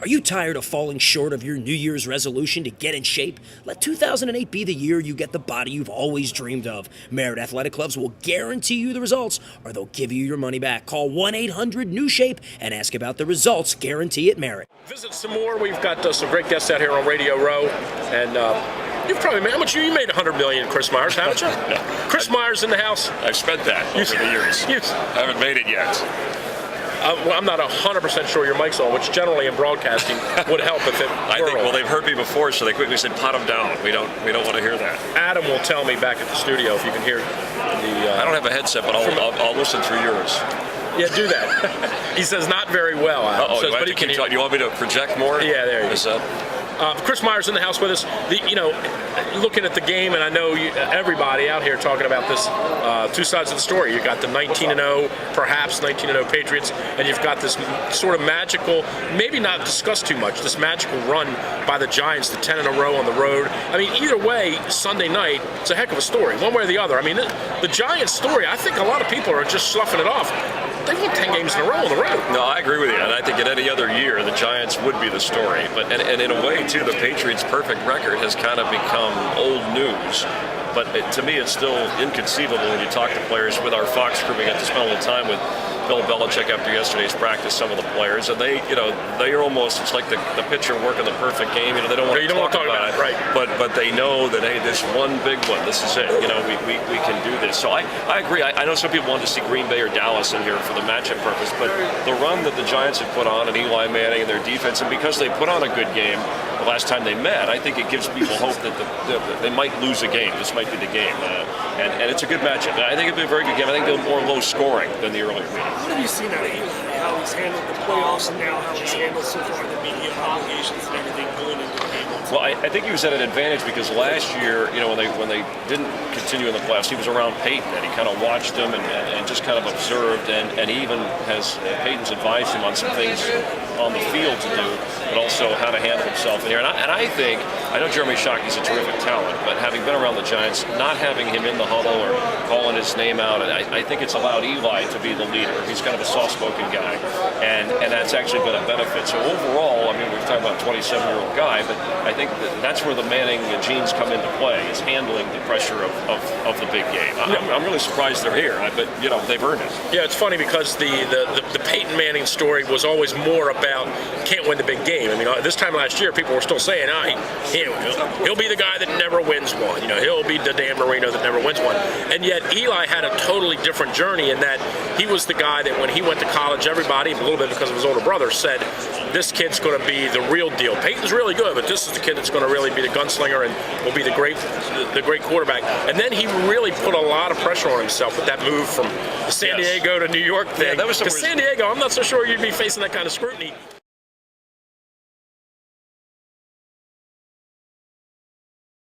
Are you tired of falling short of your New Year's resolution to get in shape? Let 2008 be the year you get the body you've always dreamed of. Merit Athletic Clubs will guarantee you the results, or they'll give you your money back. Call 1-800-NEW-SHAPE and ask about the results. Guarantee at Merit. Visit some more. We've got some great guests out here on Radio Row, and you've probably made, how much you made $100 million, Chris Myers, haven't you? Chris Myers in the house. I've spent that over the years. I haven't made it yet. Well, I'm not 100% sure your mic's on, which generally in broadcasting would help if it were. I think, well, they've heard me before, so they quickly said, pot them down. We don't want to hear that. Adam will tell me back at the studio if you can hear the... I don't have a headset, but I'll listen through yours. Yeah, do that. He says not very well. Uh-oh, do you want me to project more? Yeah, there you go. Chris Myers in the house with us. Looking at the game, and I know everybody out here talking about this two sides of the story. You got the 19-0, perhaps 19-0 Patriots, and you've got this sort of magical, maybe not discussed too much, this magical run by the Giants, the 10 in a row on the road. I mean, either way, Sunday night, it's a heck of a story, one way or the other. I mean, the Giants story, I think a lot of people are just sloughing it off. They've won 10 games in a row on the road. No, I agree with you, and I think in any other year, the Giants would be the story. But and in a way, too, the Patriots' perfect record has kind of become old news. But to me, it's still inconceivable when you talk to players. With our Fox crew, we got to spend a little time with Bill Belichick after yesterday's practice, some of the players, and they are almost, it's like the pitcher working the perfect game. They don't want to talk about it, right? But they know that, hey, this one big one, this is it. We can do this. So I agree. I know some people want to see Green Bay or Dallas in here for the matchup purpose, but the run that the Giants have put on, and Eli Manning and their defense, and because they put on a good game the last time they met, I think it gives people hope that they might lose a game. This might be the game, and it's a good matchup. I think it'll be a very good game. I think they'll be more low scoring than the earlier meeting. What have you seen out of Eli? How he's handled the playoffs and now how he's handled so far the media obligations and everything going into the game? Well, I think he was at an advantage because last year, when they didn't continue in the playoffs, he was around Peyton and he kind of watched him and just kind of observed, and he even has Peyton's advised him on some things on the field to do, but also how to handle himself in here. And I think, I know Jeremy Shockey's a terrific talent, but having been around the Giants, not having him in the huddle or calling his name out, I think it's allowed Eli to be the leader. He's kind of a soft-spoken guy, and that's actually been a benefit. So overall, I mean, we're talking about a 27-year-old guy, but I think that's where the Manning genes come into play, is handling the pressure of the big game. I'm really surprised they're here, but they've earned it. Yeah, it's funny because the Peyton Manning story was always more about can't win the big game. I mean, this time last year, people were still saying, he'll be the guy that never wins one. He'll be the Dan Marino that never wins one. And yet Eli had a totally different journey in that he was the guy that when he went to college, everybody, a little bit because of his older brother, said, this kid's going to be the real deal. Peyton's really good, but this is the kid that's going to really be the gunslinger and will be the great quarterback. And then he really put a lot of pressure on himself with that move from the San Diego to New York thing. Yeah, that was San Diego, I'm not so sure you'd be facing that kind of scrutiny.